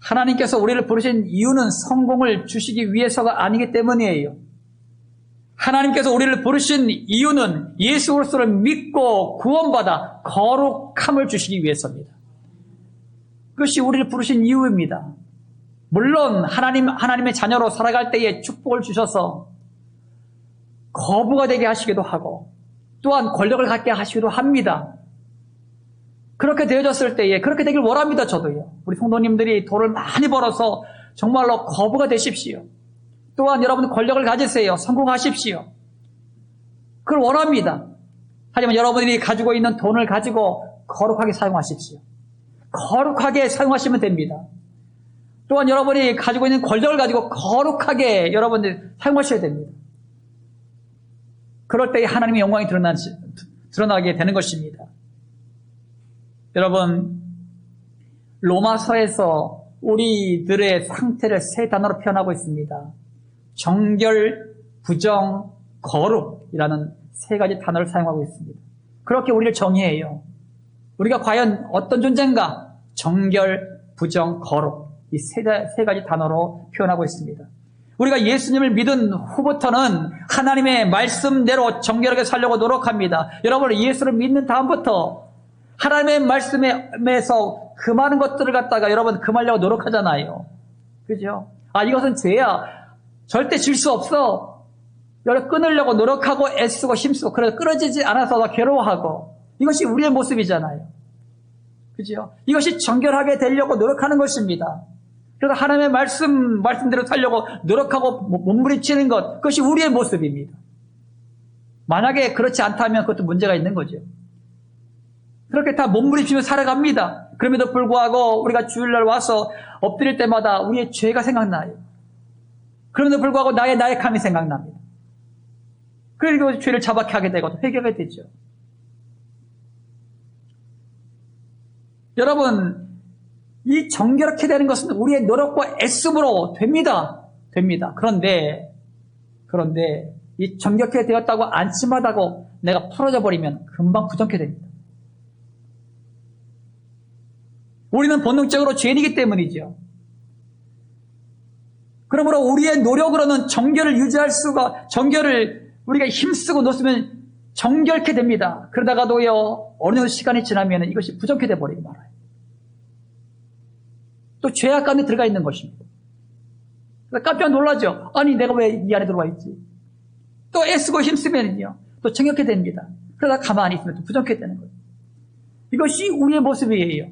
하나님께서 우리를 부르신 이유는 성공을 주시기 위해서가 아니기 때문이에요. 하나님께서 우리를 부르신 이유는 예수 그리스도를 믿고 구원받아 거룩함을 주시기 위해서입니다. 그것이 우리를 부르신 이유입니다. 물론 하나님의 자녀로 살아갈 때에 축복을 주셔서 거부가 되게 하시기도 하고 또한 권력을 갖게 하시기도 합니다. 그렇게 되어졌을 때에 그렇게 되길 원합니다. 저도요. 우리 성도님들이 돈을 많이 벌어서 정말로 거부가 되십시오. 또한 여러분 권력을 가지세요. 성공하십시오. 그걸 원합니다. 하지만 여러분들이 가지고 있는 돈을 가지고 거룩하게 사용하십시오. 거룩하게 사용하시면 됩니다. 또한 여러분이 가지고 있는 권력을 가지고 거룩하게 여러분들이 사용하셔야 됩니다. 그럴 때 하나님의 영광이 드러나게 되는 것입니다. 여러분, 로마서에서 우리들의 상태를 세 단어로 표현하고 있습니다. 정결, 부정, 거룩이라는 세 가지 단어를 사용하고 있습니다. 그렇게 우리를 정의해요. 우리가 과연 어떤 존재인가? 정결, 부정, 거룩. 이 세 가지 단어로 표현하고 있습니다. 우리가 예수님을 믿은 후부터는 하나님의 말씀대로 정결하게 살려고 노력합니다. 여러분, 예수를 믿는 다음부터 하나님의 말씀에서 그 많은 것들을 갖다가 여러분 금하려고 노력하잖아요. 그죠? 이것은 죄야. 절대 질 수 없어. 여러분 끊으려고 노력하고 애쓰고 힘쓰고 그래서 끊어지지 않아서 괴로워하고 이것이 우리의 모습이잖아요. 그죠? 이것이 정결하게 되려고 노력하는 것입니다. 그래서 하나님의 말씀대로 살려고 노력하고 몸부림치는 것, 그것이 우리의 모습입니다. 만약에 그렇지 않다면 그것도 문제가 있는 거죠. 그렇게 다 몸부림치며 살아갑니다. 그럼에도 불구하고 우리가 주일날 와서 엎드릴 때마다 우리의 죄가 생각나요. 그럼에도 불구하고 나의 나약함이 생각납니다. 그리고 죄를 자박해 하게 되고 회개하게 되죠. 여러분, 이 정결케 되는 것은 우리의 노력과 애씀으로 됩니다. 그런데 이 정결케 되었다고 안심하다고 내가 풀어져 버리면 금방 부정케 됩니다. 우리는 본능적으로 죄인이기 때문이죠. 그러므로 우리의 노력으로는 정결을 우리가 힘쓰고 놓으면 정결케 됩니다. 그러다가도요, 어느 정도 시간이 지나면 이것이 부정케 돼버리고 말아요. 또 죄악 가운데 들어가 있는 것입니다. 깜짝 놀라죠? 아니, 내가 왜 이 안에 들어와 있지? 또 애쓰고 힘쓰면요, 또 정결케 됩니다. 그러다 가만히 있으면 또 부정케 되는 거예요. 이것이 우리의 모습이에요.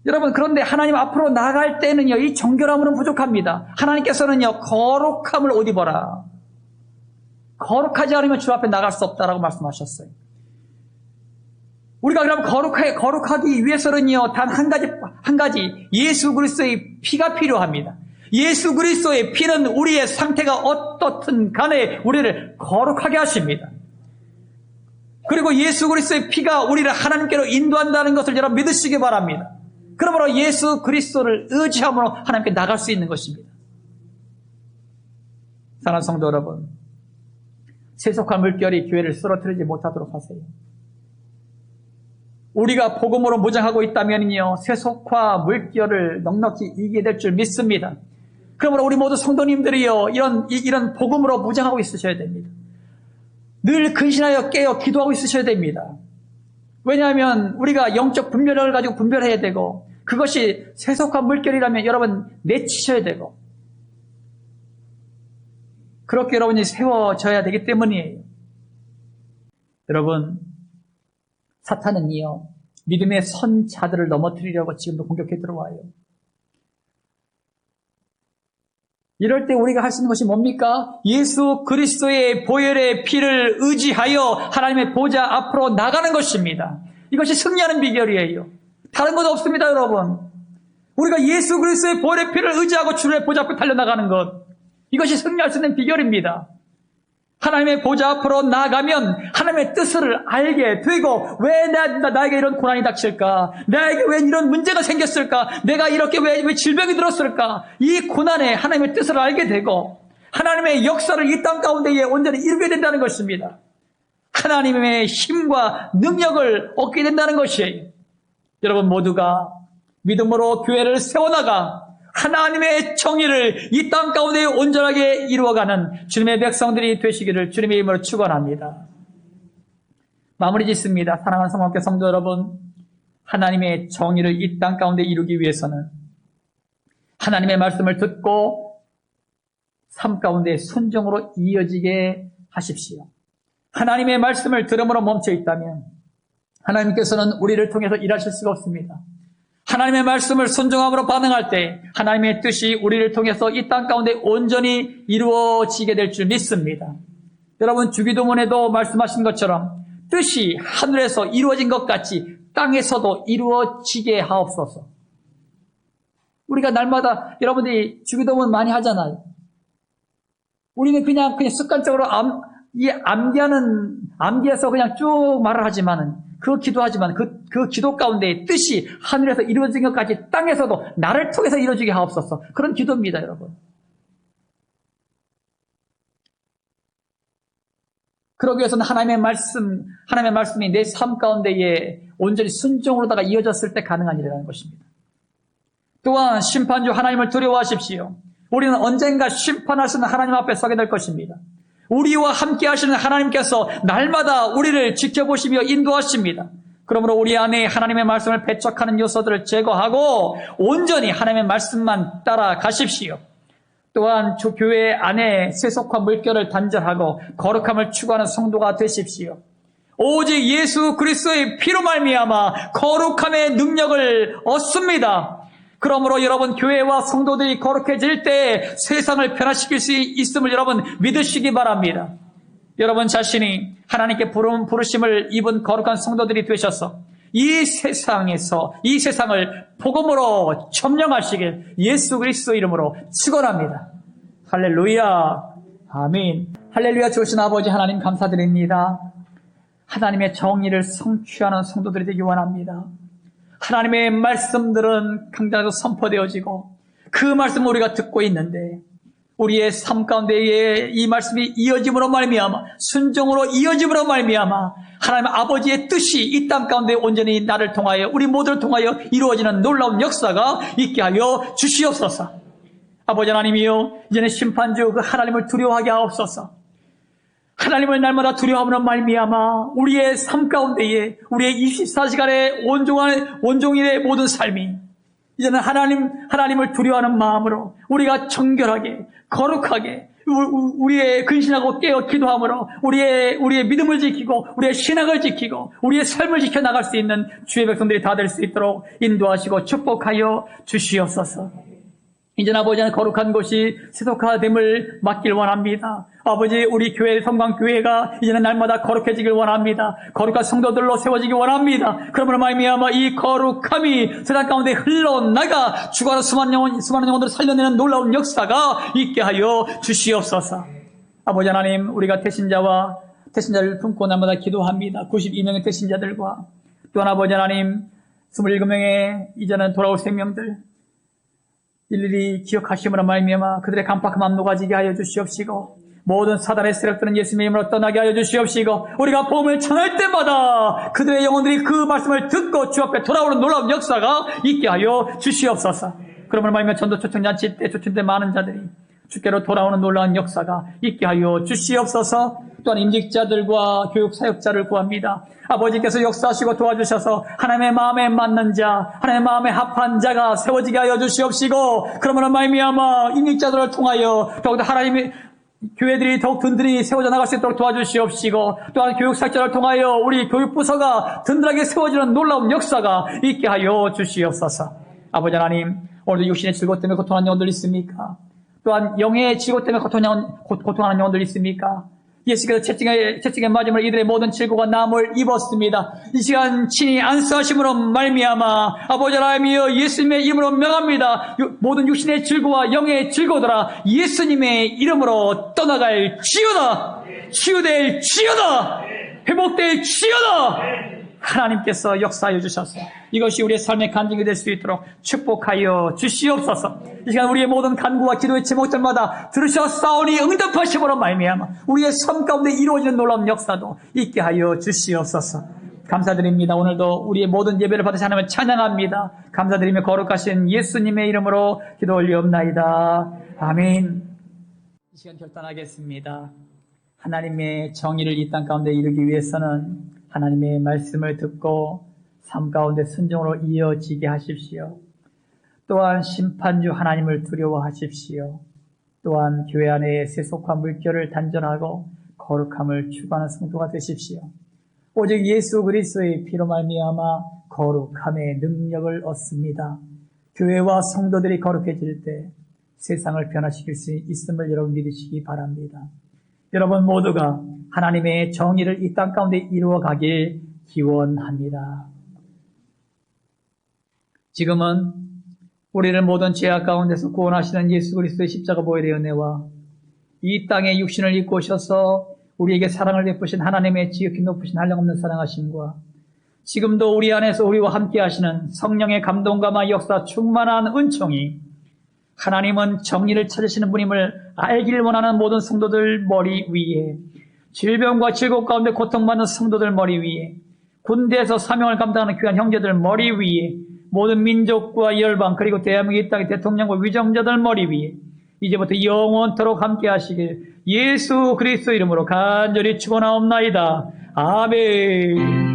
여러분, 그런데 하나님 앞으로 나아갈 때는요, 이 정결함으로는 부족합니다. 하나님께서는요, 거룩함을 옷 입어라. 거룩하지 않으면 주 앞에 나갈 수 없다라고 말씀하셨어요. 우리가 그럼 거룩하기 위해서는요, 단 한 가지, 예수 그리스도의 피가 필요합니다. 예수 그리스도의 피는 우리의 상태가 어떻든 간에 우리를 거룩하게 하십니다. 그리고 예수 그리스도의 피가 우리를 하나님께로 인도한다는 것을 여러분 믿으시기 바랍니다. 그러므로 예수 그리스도를 의지함으로 하나님께 나갈 수 있는 것입니다. 사랑하는 성도 여러분, 세속한 물결이 교회를 쓰러뜨리지 못하도록 하세요. 우리가 복음으로 무장하고 있다면요, 세속화 물결을 넉넉히 이기게 될 줄 믿습니다. 그러므로 우리 모두 성도님들이요, 이런 복음으로 무장하고 있으셔야 됩니다. 늘 근신하여 깨어 기도하고 있으셔야 됩니다. 왜냐하면 우리가 영적 분별을 가지고 분별해야 되고, 그것이 세속한 물결이라면 여러분 내치셔야 되고, 그렇게 여러분이 세워져야 되기 때문이에요. 여러분, 사탄은요, 믿음의 선자들을 넘어뜨리려고 지금도 공격해 들어와요. 이럴 때 우리가 할 수 있는 것이 뭡니까? 예수 그리스도의 보혈의 피를 의지하여 하나님의 보좌 앞으로 나가는 것입니다. 이것이 승리하는 비결이에요. 다른 것 없습니다, 여러분. 우리가 예수 그리스도의 보혈의 피를 의지하고 주의 보좌 앞에 달려나가는 것, 이것이 승리할 수 있는 비결입니다. 하나님의 보좌 앞으로 나가면 하나님의 뜻을 알게 되고, 왜 나에게 이런 고난이 닥칠까? 나에게 왜 이런 문제가 생겼을까? 내가 이렇게 왜 질병이 들었을까? 이 고난에 하나님의 뜻을 알게 되고, 하나님의 역사를 이 땅 가운데에 온전히 이루게 된다는 것입니다. 하나님의 힘과 능력을 얻게 된다는 것이에요. 여러분 모두가 믿음으로 교회를 세워나가 하나님의 정의를 이 땅 가운데 온전하게 이루어가는 주님의 백성들이 되시기를 주님의 이름으로 축원합니다. 마무리 짓습니다. 사랑하는 성도님께 성도 여러분, 하나님의 정의를 이 땅 가운데 이루기 위해서는 하나님의 말씀을 듣고 삶 가운데 순종으로 이어지게 하십시오. 하나님의 말씀을 들음으로 멈춰 있다면 하나님께서는 우리를 통해서 일하실 수가 없습니다. 하나님의 말씀을 순종함으로 반응할 때 하나님의 뜻이 우리를 통해서 이 땅 가운데 온전히 이루어지게 될 줄 믿습니다. 여러분, 주기도문에도 말씀하신 것처럼 뜻이 하늘에서 이루어진 것 같이 땅에서도 이루어지게 하옵소서. 우리가 날마다 여러분들이 주기도문 많이 하잖아요. 우리는 그냥 습관적으로 암기해서 그냥 쭉 말을 하지만은, 기도하지만 그 기도 가운데 뜻이 하늘에서 이루어진 것까지 땅에서도 나를 통해서 이루어지게 하옵소서. 그런 기도입니다, 여러분. 그러기 위해서는 하나님의 말씀이 내 삶 가운데에 온전히 순종으로다가 이어졌을 때 가능한 일이라는 것입니다. 또한 심판주 하나님을 두려워하십시오. 우리는 언젠가 심판하시는 하나님 앞에 서게 될 것입니다. 우리와 함께 하시는 하나님께서 날마다 우리를 지켜보시며 인도하십니다. 그러므로 우리 안에 하나님의 말씀을 배척하는 요소들을 제거하고 온전히 하나님의 말씀만 따라가십시오. 또한 주 교회 안에 세속화 물결을 단절하고 거룩함을 추구하는 성도가 되십시오. 오직 예수 그리스도의 피로 말미암아 거룩함의 능력을 얻습니다. 그러므로 여러분, 교회와 성도들이 거룩해질 때 세상을 변화시킬 수 있음을 여러분 믿으시기 바랍니다. 여러분 자신이 하나님께 부르심을 입은 거룩한 성도들이 되셔서 이 세상을 복음으로 점령하시길 예수 그리스도 이름으로 축원합니다. 할렐루야. 아멘. 할렐루야. 주신 아버지 하나님 감사드립니다. 하나님의 정의를 성취하는 성도들이 되기 원합니다. 하나님의 말씀들은 강단에서 선포되어지고 그 말씀을 우리가 듣고 있는데 우리의 삶 가운데에 이 말씀이 이어짐으로 말미암아 순종으로 이어짐으로 말미암아 하나님 아버지의 뜻이 이 땅 가운데 온전히 나를 통하여 우리 모두를 통하여 이루어지는 놀라운 역사가 있게 하여 주시옵소서. 아버지 하나님이여, 이제는 심판주 그 하나님을 두려워하게 하옵소서. 하나님을 날마다 두려워함으로 말미암아 우리의 삶 가운데에 우리의 24시간의 온종일의 모든 삶이 이제는 하나님을 두려워하는 마음으로 우리가 정결하게 거룩하게 우리의 근신하고 깨어 기도함으로 우리의 믿음을 지키고 우리의 신앙을 지키고 우리의 삶을 지켜나갈 수 있는 주의 백성들이 다 될 수 있도록 인도하시고 축복하여 주시옵소서. 이제는 아버지는 거룩한 곳이 세속화됨을 맡길 원합니다. 아버지, 우리 교회 성광교회가 이제는 날마다 거룩해지길 원합니다. 거룩한 성도들로 세워지길 원합니다. 그러므로 말미암아 이 거룩함이 세상 가운데 흘러나가 죽어가는 수많은 영혼들을 살려내는 놀라운 역사가 있게 하여 주시옵소서. 아버지 하나님, 우리가 태신자를 품고 날마다 기도합니다. 92명의 태신자들과 또한 아버지 하나님 27명의 이제는 돌아올 생명들 일일이 기억하심으로 말미암아 그들의 간팍한 마음 녹아지게 하여 주시옵시고 모든 사단의 세력들은 예수님의 이름으로 떠나게 하여 주시옵시고 우리가 복음을 전할 때마다 그들의 영혼들이 그 말씀을 듣고 주 앞에 돌아오는 놀라운 역사가 있게 하여 주시옵소서. 그러므로 말미암아 전도 초청잔치 때 초청된 많은 자들이 주께로 돌아오는 놀라운 역사가 있게 하여 주시옵소서. 또한 임직자들과 교육사역자를 구합니다. 아버지께서 역사하시고 도와주셔서 하나님의 마음에 맞는 자, 하나님의 마음에 합한 자가 세워지게 하여 주시옵시고 그러므로 말미암아 임직자들을 통하여 더욱더 하나님의 교회들이 더욱 든든히 세워져 나갈 수 있도록 도와주시옵시고 또한 교육사역자를 통하여 우리 교육부서가 든든하게 세워지는 놀라운 역사가 있게 하여 주시옵소서. 아버지 하나님, 오늘도 육신의 즐거움 때문에 고통하는 영혼들 있습니까? 또한 영의 즐거움 때문에 고통하는 영혼들 있습니까? 예수께서 채찍에 맞음을 이들의 모든 질고가 남을 입었습니다. 이 시간 친히 안수하심으로 말미암아 아버지 하나님이여 예수님의 이름으로 명합니다. 모든 육신의 질고와 영의 질고들아 예수님의 이름으로 떠나갈 지어다. 치유될 지어다. 회복될 지어다. 하나님께서 역사하여 주셔서 이것이 우리의 삶의 간증이 될 수 있도록 축복하여 주시옵소서. 이 시간 우리의 모든 간구와 기도의 제목들마다 들으셨사오니 응답하심으로 말미암아 우리의 삶 가운데 이루어지는 놀라운 역사도 있게 하여 주시옵소서. 감사드립니다. 오늘도 우리의 모든 예배를 받으시 하나님을 찬양합니다. 감사드리며 거룩하신 예수님의 이름으로 기도 올리옵나이다. 아멘. 이 시간 결단하겠습니다. 하나님의 정의를 이 땅 가운데 이루기 위해서는 하나님의 말씀을 듣고 삶 가운데 순종으로 이어지게 하십시오. 또한 심판주 하나님을 두려워하십시오. 또한 교회 안에 세속화 물결을 단절하고 거룩함을 추구하는 성도가 되십시오. 오직 예수 그리스도의 피로 말미암아 거룩함의 능력을 얻습니다. 교회와 성도들이 거룩해질 때 세상을 변화시킬 수 있음을 여러분 믿으시기 바랍니다. 여러분 모두가 하나님의 정의를 이 땅 가운데 이루어가길 기원합니다. 지금은 우리를 모든 죄악 가운데서 구원하시는 예수 그리스도의 십자가 보혈의 은혜와 이 땅에 육신을 입고 오셔서 우리에게 사랑을 베푸신 하나님의 지극히 높으신 한량없는 사랑하심과 지금도 우리 안에서 우리와 함께 하시는 성령의 감동감과 역사 충만한 은총이 하나님은 정의를 찾으시는 분임을 알기를 원하는 모든 성도들 머리 위에, 질병과 질곡 가운데 고통받는 성도들 머리 위에, 군대에서 사명을 감당하는 귀한 형제들 머리 위에, 모든 민족과 열방 그리고 대한민국 이 땅의 대통령과 위정자들 머리 위에 이제부터 영원토록 함께 하시길 예수 그리스도 이름으로 간절히 축원하옵나이다. 아멘.